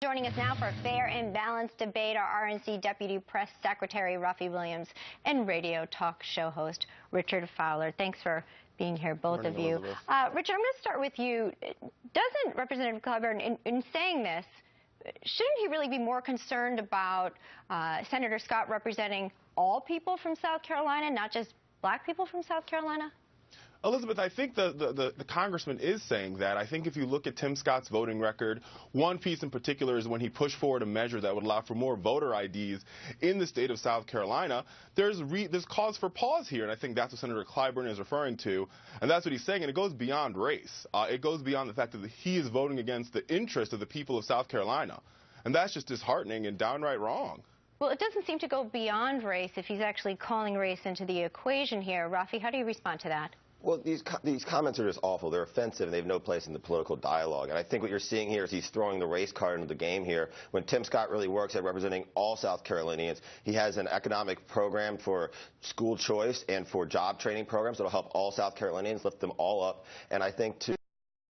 Joining us now for a fair and balanced debate, our RNC Deputy Press Secretary Raffi Williams and radio talk show host Richard Fowler. Thanks for being here, both of you. Richard, I'm going to start with you. Doesn't Representative Clyburn, in saying this, shouldn't he really be more concerned about Senator Scott representing all people from South Carolina, not just black people from South Carolina? Elizabeth, I think the congressman is saying that. I think if you look at Tim Scott's voting record, one piece in particular is when he pushed forward a measure that would allow for more voter IDs in the state of South Carolina. There's cause for pause here, and I think that's what Senator Clyburn is referring to, and that's what he's saying, and it goes beyond race. It goes beyond the fact that he is voting against the interest of the people of South Carolina, and that's just disheartening and downright wrong. Well, it doesn't seem to go beyond race if he's actually calling race into the equation here. Raffi, how do you respond to that? Well, these comments are just awful. They're offensive, and they have no place in the political dialogue. And I think what you're seeing here is he's throwing the race card into the game here when Tim Scott really works at representing all South Carolinians. He has an economic program for school choice and for job training programs that will help all South Carolinians, lift them all up. And I think to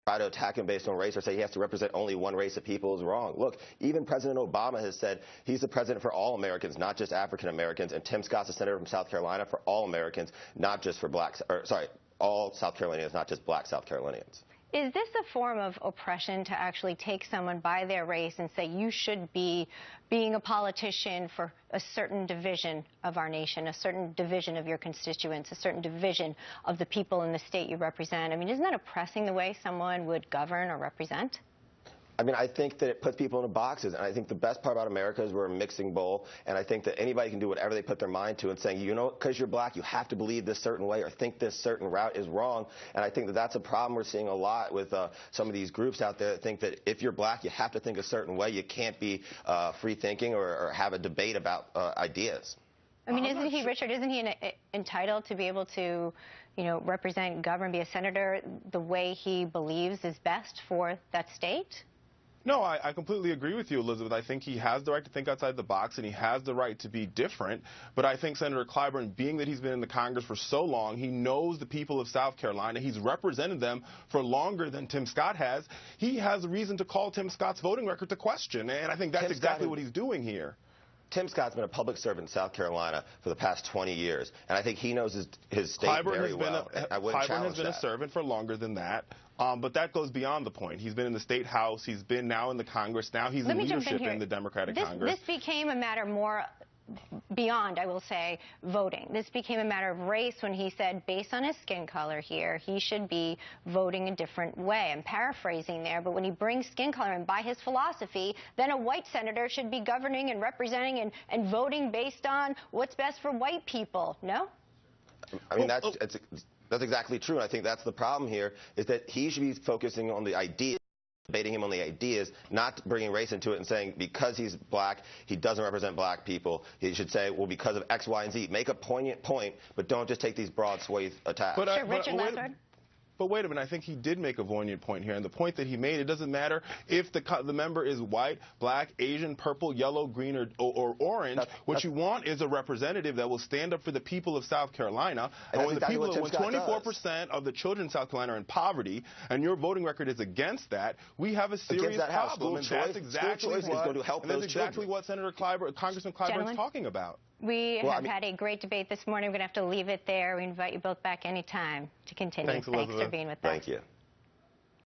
try to attack him based on race or say he has to represent only one race of people is wrong. Look, even President Obama has said he's the president for all Americans, not just African Americans, and Tim Scott's a senator from South Carolina for all Americans, not just for all South Carolinians, not just black South Carolinians. Is this a form of oppression to actually take someone by their race and say you should be being a politician for a certain division of our nation, a certain division of your constituents, a certain division of the people in the state you represent? I mean, isn't that oppressing the way someone would govern or represent? I mean, I think that it puts people into boxes, and I think the best part about America is we're a mixing bowl, and I think that anybody can do whatever they put their mind to, and saying, you know, because you're black, you have to believe this certain way or think this certain route is wrong. And I think that that's a problem we're seeing a lot with some of these groups out there that think that if you're black, you have to think a certain way. You can't be free thinking or have a debate about ideas. I mean, isn't he, Richard, isn't he entitled to be able to, you know, represent, govern, be a senator the way he believes is best for that state? No, I completely agree with you, Elizabeth. I think he has the right to think outside the box, and he has the right to be different. But I think Senator Clyburn, being that he's been in the Congress for so long, he knows the people of South Carolina. He's represented them for longer than Tim Scott has. He has a reason to call Tim Scott's voting record to question, and I think that's exactly what he's doing here. Tim Scott's been a public servant in South Carolina for the past 20 years, and I think he knows his state very well. Clyburn has been a servant for longer than that, but that goes beyond the point. He's been in the state house. He's been now in the Congress. Now he's in leadership in the Democratic Congress. This became a matter more beyond, I will say, voting. This became a matter of race when he said, based on his skin color here, he should be voting a different way. I'm paraphrasing there, but when he brings skin color in by his philosophy, then a white senator should be governing and representing and voting based on what's best for white people. No? I mean, that's exactly true, and I think that's the problem here, is that he should be focusing on the ideas, debating him on the ideas, not bringing race into it and saying because he's black, he doesn't represent black people. He should say, well, because of X, Y, and Z. Make a poignant point, but don't just take these broad swathe attacks. Sure, Richard, but wait a minute, I think he did make a poignant point here, and the point that he made, it doesn't matter if the member is white, black, Asian, purple, yellow, green, or orange. What you want is a representative that will stand up for the people of South Carolina. And when 24% of the children in South Carolina are in poverty, and your voting record is against that, we have a serious problem. And that's exactly what Senator Clyburn, Congressman Clyburn is talking about. We have had a great debate this morning. We're going to have to leave it there. We invite you both back anytime to continue. Thanks, Elizabeth. Thanks for being with us. Thank you.